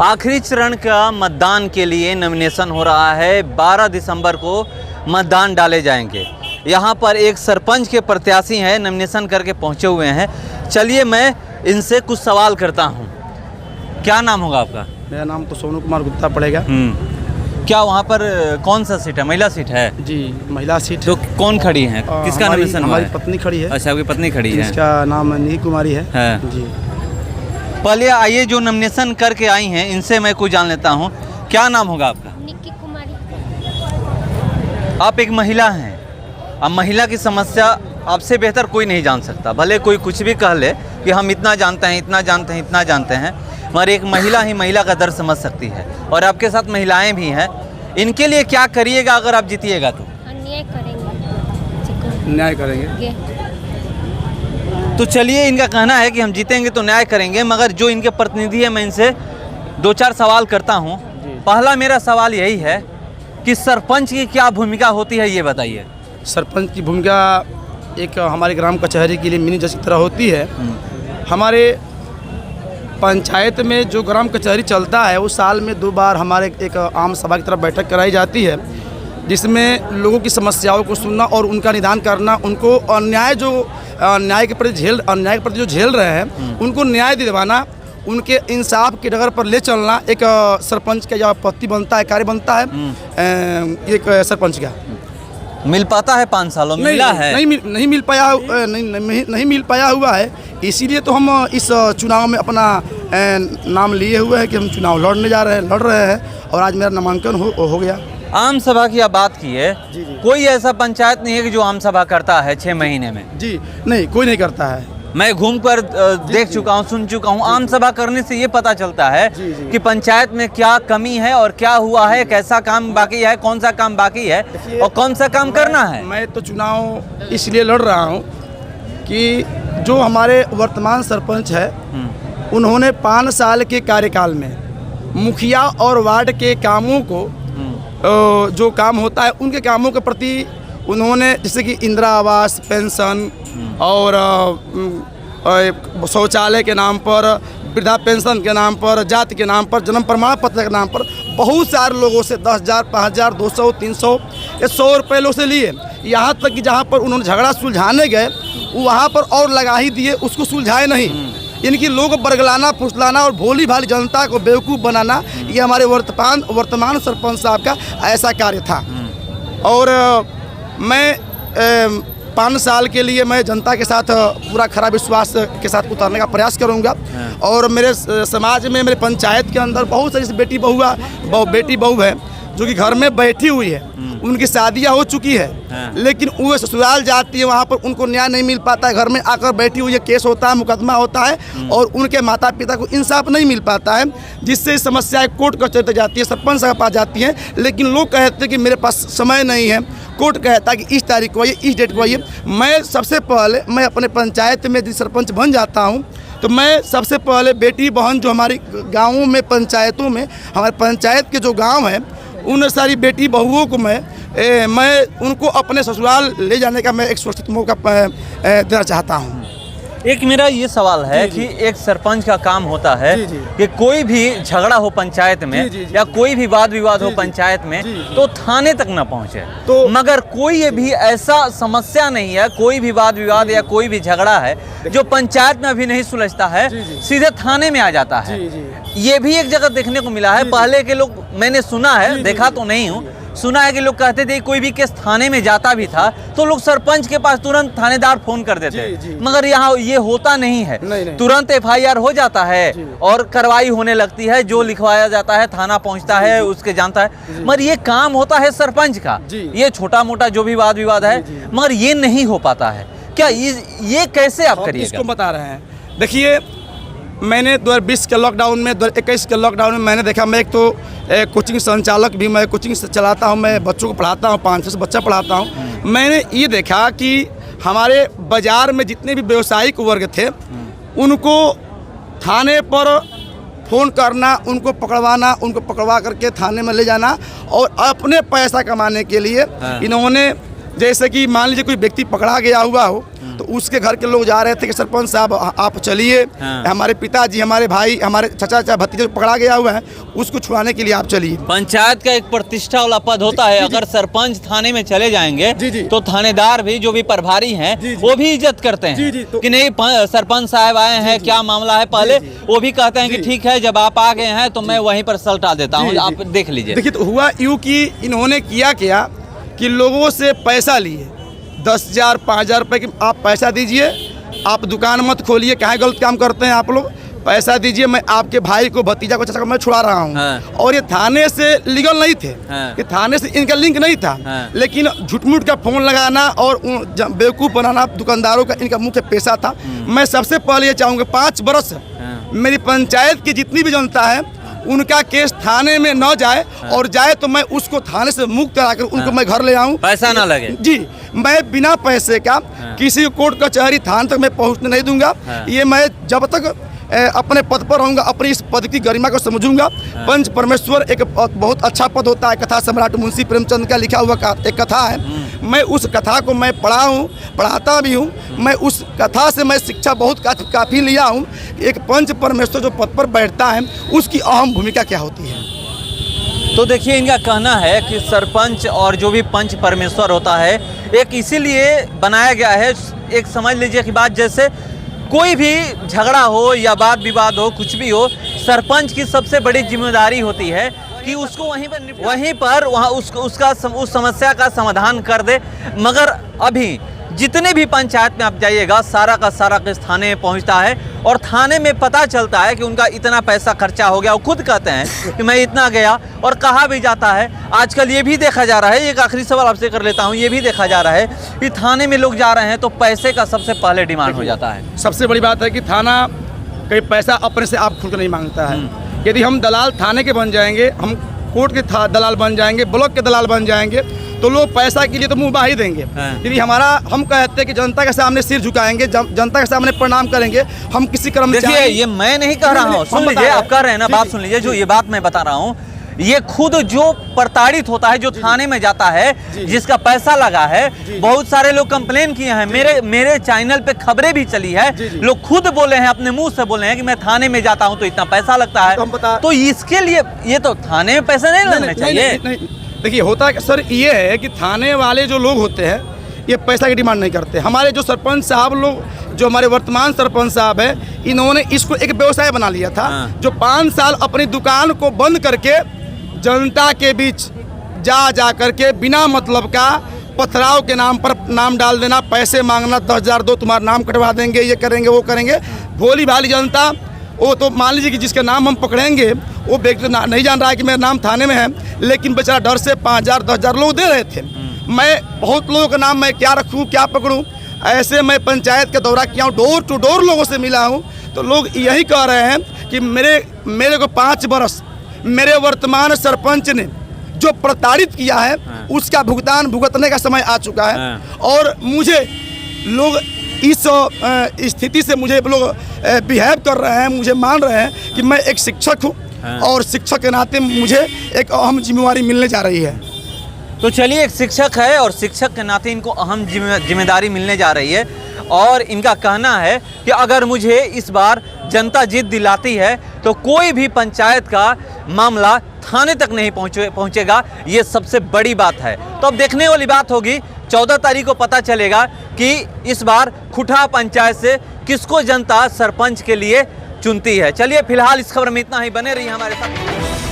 आखिरी चरण का मतदान के लिए नॉमिनेशन हो रहा है। 12 दिसंबर को मतदान डाले जाएंगे। यहाँ पर एक सरपंच के प्रत्याशी हैं, नॉमिनेशन करके पहुँचे हुए हैं। चलिए मैं इनसे कुछ सवाल करता हूँ। क्या नाम होगा आपका? मेरा नाम तो सोनू कुमार गुप्ता पड़ेगा। क्या वहाँ पर कौन सा सीट है? महिला सीट है जी, महिला सीट। तो कौन खड़ी है? किसका नॉमिनेशन हुआ है? हमारी पत्नी खड़ी है। अच्छा, आपकी पत्नी खड़ी है। इसका नाम नीही कुमारी है जी। पहले आइए, जो नॉमिनेशन करके आई हैं इनसे मैं कुछ जान लेता हूँ। क्या नाम होगा आपका? निक्की कुमारी। आप एक महिला हैं। अब महिला की समस्या आपसे बेहतर कोई नहीं जान सकता। भले कोई कुछ भी कह ले कि हम इतना जानते हैं, इतना जानते हैं, इतना जानते हैं, मगर एक महिला ही महिला का दर्द समझ सकती है। और आपके साथ महिलाएं भी हैं। इनके लिए क्या करिएगा अगर आप जीतिएगा तो? अन्याय करेंगे। न्याय करेंगे। तो चलिए, इनका कहना है कि हम जीतेंगे तो न्याय करेंगे। मगर जो इनके प्रतिनिधि हैं, मैं इनसे 2-4 सवाल करता हूं। पहला मेरा सवाल यही है कि सरपंच की क्या भूमिका होती है, ये बताइए। सरपंच की भूमिका एक हमारे ग्राम कचहरी के लिए मिनी जज की तरह होती है। हमारे पंचायत में जो ग्राम कचहरी चलता है वो साल में 2 बार हमारे एक आम सभा की तरफ बैठक कराई जाती है, जिसमें लोगों की समस्याओं को सुनना और उनका निदान करना, उनको अन्याय के प्रति जो झेल रहे हैं उनको न्याय दिलवाना, उनके इंसाफ के डगर पर ले चलना एक सरपंच का जो पत्ती बनता है, कार्य बनता है एक सरपंच का। मिल पाता है 5 सालों में? मिला है? नहीं मिल पाया हुआ है। इसीलिए तो हम इस चुनाव में अपना नाम लिए हुए हैं कि हम चुनाव लड़ रहे हैं और आज मेरा नामांकन हो गया। आम सभा की आप बात की है। कोई ऐसा पंचायत नहीं है कि जो आम सभा करता है 6 महीने में? जी नहीं, कोई नहीं करता है। मैं घूमकर देख चुका हूँ, सुन चुका हूँ। आम सभा करने से ये पता चलता है कि पंचायत में क्या कमी है और क्या हुआ है, कैसा काम बाकी है, कौन सा काम बाकी है और कौन सा काम करना है। मैं तो चुनाव इसलिए लड़ रहा हूँ कि जो हमारे वर्तमान सरपंच है उन्होंने 5 साल के कार्यकाल में मुखिया और वार्ड के कामों को जो काम होता है उनके कामों के प्रति उन्होंने, जैसे कि इंदिरा आवास, पेंशन और शौचालय के नाम पर, वृद्धा पेंशन के नाम पर, जाति के नाम पर, जन्म प्रमाण पत्र के नाम पर बहुत सारे लोगों से 10,000, 5,000, 200, 300 या 100 रुपये लोग से लिए। यहाँ तक कि जहाँ पर उन्होंने झगड़ा सुलझाने गए वहाँ पर और लगा ही दिए, उसको सुलझाए नहीं। इनकी लोग बरगलाना, फुसलाना और भोली भाली जनता को बेवकूफ़ बनाना, ये हमारे वर्तमान सरपंच साहब का ऐसा कार्य था। और मैं 5 साल के लिए मैं जनता के साथ पूरा खरा विश्वास के साथ उतारने का प्रयास करूंगा। और मेरे समाज में, मेरे पंचायत के अंदर बहुत सारी बेटी बहू है जो कि घर में बैठी हुई है, उनकी शादियां हो चुकी है, लेकिन वो ससुराल जाती है, वहाँ पर उनको न्याय नहीं मिल पाता है। घर में आकर बैठी हुई है, केस होता है, मुकदमा होता है और उनके माता पिता को इंसाफ नहीं मिल पाता है, जिससे समस्याएं कोर्ट कचहरी तक जाती है, सरपंच के पास जाती हैं। लेकिन लोग कहते हैं कि मेरे पास समय नहीं है, कोर्ट कहता है कि इस तारीख को आइए, इस डेट को आइए। मैं सबसे पहले मैं अपने पंचायत में यदि सरपंच बन जाता हूँ तो मैं सबसे पहले बेटी बहन जो हमारी गाँवों में, पंचायतों में, हमारे पंचायत के जो गाँव हैं उन सारी बेटी बहुओं को मैं उनको अपने ससुराल ले जाने का मैं एक सुरक्षित मौका देना चाहता हूँ। एक मेरा ये सवाल है कि एक सरपंच का काम होता है कि कोई भी झगड़ा हो पंचायत में या कोई भी वाद विवाद हो पंचायत में तो थाने तक ना पहुंचे। तो मगर कोई भी ऐसा समस्या नहीं है, कोई भी वाद विवाद या कोई भी झगड़ा है जो पंचायत में अभी नहीं सुलझता है, सीधे थाने में आ जाता है। ये भी एक जगह देखने को मिला है। पहले के लोग, मैंने सुना है, देखा तो नहीं हूँ, सुना है कि लोग कहते थे कोई भी केस थाने में जाता भी था तो लोग सरपंच के पास तुरंत थानेदार फोन कर देते। मगर यहाँ ये होता नहीं है। तुरंत FIR हो जाता है और कार्रवाई होने लगती है, जो लिखवाया जाता है थाना पहुँचता है, उसके जानता है। मगर ये काम होता है सरपंच का, ये छोटा मोटा जो भी वाद विवाद है, मगर ये नहीं हो पाता है। क्या ये कैसे आप करिएगा? इसको बता रहे हैं। देखिए, मैंने 2020 के लॉकडाउन में, 2021 के लॉकडाउन में मैंने देखा, मैं एक तो कोचिंग संचालक भी, मैं कोचिंग चलाता हूं, मैं बच्चों को पढ़ाता हूं, 500 बच्चा पढ़ाता हूं। मैंने ये देखा कि हमारे बाज़ार में जितने भी व्यावसायिक वर्ग थे उनको थाने पर फ़ोन करना, उनको पकड़वाना, उनको पकड़वा करके थाने में ले जाना और अपने पैसा कमाने के लिए इन्होंने जैसे कि मान लीजिए कोई व्यक्ति पकड़ा गया हुआ हो तो उसके घर के लोग जा रहे थे कि सरपंच साहब आप चलिए, हमारे पिताजी, हमारे भाई, हमारे चाचा भतीजे पकड़ा गया हुआ है, उसको छुड़ाने के लिए आप चलिए। पंचायत का एक प्रतिष्ठा वाला पद होता है, अगर सरपंच थाने में चले जाएंगे तो थानेदार भी, जो भी प्रभारी हैं, वो भी इज्जत करते हैं कि नहीं सरपंच साहब आए हैं, क्या मामला है, पहले वो भी कहते हैं कि ठीक है, जब आप आ गए हैं तो मैं वहीं पर सल्टा देता हूँ, आप देख लीजिए। देखिए तो हुआ यूँ कि इन्होंने किया क्या कि लोगों से पैसा लिए 10,000 5,000 रुपये की, आप पैसा दीजिए, आप दुकान मत खोलिए, कहाँ गलत काम करते हैं आप लोग, पैसा दीजिए, मैं आपके भाई को, भतीजा को, चाचा को मैं छुड़ा रहा हूँ। और ये थाने से लीगल नहीं थे, कि थाने से इनका लिंक नहीं था, लेकिन झूठ-मूठ का फोन लगाना और बेवकूफ़ बनाना दुकानदारों का इनका मुख्य पेशा था। मैं सबसे पहले ये चाहूँगा 5 बरस मेरी पंचायत की जितनी भी जनता है उनका केस थाने में न जाए, और जाए तो मैं उसको थाने से मुक्त कराकर उनको मैं घर ले आऊं, पैसा ना लगे जी। मैं बिना पैसे का किसी कोर्ट कचहरी थाने तक मैं पहुंचने नहीं दूंगा। ये मैं जब तक अपने पद पर रहूंगा अपनी इस पद की गरिमा को समझूंगा। पंच परमेश्वर एक बहुत अच्छा पद होता है, कथा सम्राट मुंशी प्रेमचंद का लिखा हुआ एक कथा है, मैं उस कथा को मैं पढ़ा हूँ, पढ़ाता भी हूँ। मैं उस कथा से मैं शिक्षा बहुत काफ़ी लिया हूँ। एक पंच परमेश्वर जो पद पर बैठता है उसकी अहम भूमिका क्या होती है। तो देखिए इनका कहना है कि सरपंच और जो भी पंच परमेश्वर होता है एक इसीलिए बनाया गया है, एक समझ लीजिए कि बात, जैसे कोई भी झगड़ा हो या वाद विवाद हो, कुछ भी हो, सरपंच की सबसे बड़ी जिम्मेदारी होती है कि उसको वहीं पर उस समस्या का समाधान कर दे। मगर अभी जितने भी पंचायत में आप जाइएगा सारा का सारा केस थाने में पहुंचता है और थाने में पता चलता है कि उनका इतना पैसा खर्चा हो गया। वो खुद कहते हैं कि मैं इतना गया, और कहा भी जाता है आजकल ये भी देखा जा रहा है, एक आखिरी सवाल आपसे कर लेता हूँ, ये भी देखा जा रहा है कि थाने में लोग जा रहे हैं तो पैसे का सबसे पहले डिमांड हो जाता है। सबसे बड़ी बात है कि थाना कहीं पैसा अपने से आप खुद नहीं मांगता है। यदि हम दलाल थाने के बन जाएंगे, हम कोर्ट के दलाल बन जाएंगे, ब्लॉक के दलाल बन जाएंगे, तो लोग पैसा के लिए तो मुंह बाही देंगे। यदि हम कहते हैं कि जनता के सामने सिर झुकाएंगे, जनता के सामने प्रणाम करेंगे, हम किसी कर्मचारी, देखिए ये मैं नहीं कह रहा हूँ, सुन लीजिए, आप कह रहे हैं ना, बात सुन लीजिए, जो ये बात मैं बता रहा हूँ, ये खुद जो प्रताड़ित होता है, जो थाने में जाता है, जिसका पैसा लगा है, बहुत सारे लोग कंप्लेन किए हैं, मेरे चैनल पे खबरें भी चली है, लोग खुद बोले हैं, अपने मुंह से बोले हैं कि मैं थाने में जाता हूं तो इतना पैसा लगता है। तो इसके लिए ये तो थाने में पैसे नहीं लगने चाहिए। देखिए होता है सर, ये है कि थाने वाले जो लोग होते हैं ये पैसा की डिमांड नहीं करते। हमारे जो सरपंच साहब लोग, जो हमारे वर्तमान सरपंच साहब है, इन्होंने इसको एक व्यवसाय बना लिया था। जो 5 साल अपनी दुकान को बंद करके जनता के बीच जा करके बिना मतलब का पथराव के नाम पर नाम डाल देना, पैसे मांगना, 10,000 दो तुम्हारा नाम कटवा देंगे, ये करेंगे वो करेंगे। भोली भाली जनता, वो तो मान लीजिए कि जिसका नाम हम पकड़ेंगे वो व्यक्ति नहीं जान रहा है कि मेरा नाम थाने में है, लेकिन बेचारा डर से 5,000 10,000 लोग दे रहे थे। मैं बहुत लोगों का नाम मैं क्या रखूँ क्या पकड़ूँ, ऐसे मैं पंचायत का दौरा किया हूँ, डोर टू डोर लोगों से मिला हूँ, तो लोग यही कह रहे हैं कि मेरे को 5 बरस मेरे वर्तमान सरपंच ने जो प्रताड़ित किया है उसका भुगतान भुगतने का समय आ चुका है। और मुझे लोग इस स्थिति से मुझे लोग बिहेव कर रहे हैं, मुझे मान रहे हैं कि मैं एक शिक्षक हूँ, और शिक्षक के नाते मुझे एक अहम जिम्मेवारी मिलने जा रही है। तो चलिए, एक शिक्षक है और शिक्षक के नाते इनको अहम जिम्मेदारी मिलने जा रही है, और इनका कहना है कि अगर मुझे इस बार जनता जीत दिलाती है तो कोई भी पंचायत का मामला थाने तक नहीं पहुंचेगा। ये सबसे बड़ी बात है। तो अब देखने वाली बात होगी, 14 तारीख को पता चलेगा कि इस बार खुटा पंचायत से किसको जनता सरपंच के लिए चुनती है। चलिए फिलहाल इस खबर में इतना ही, बने रहिए हमारे साथ।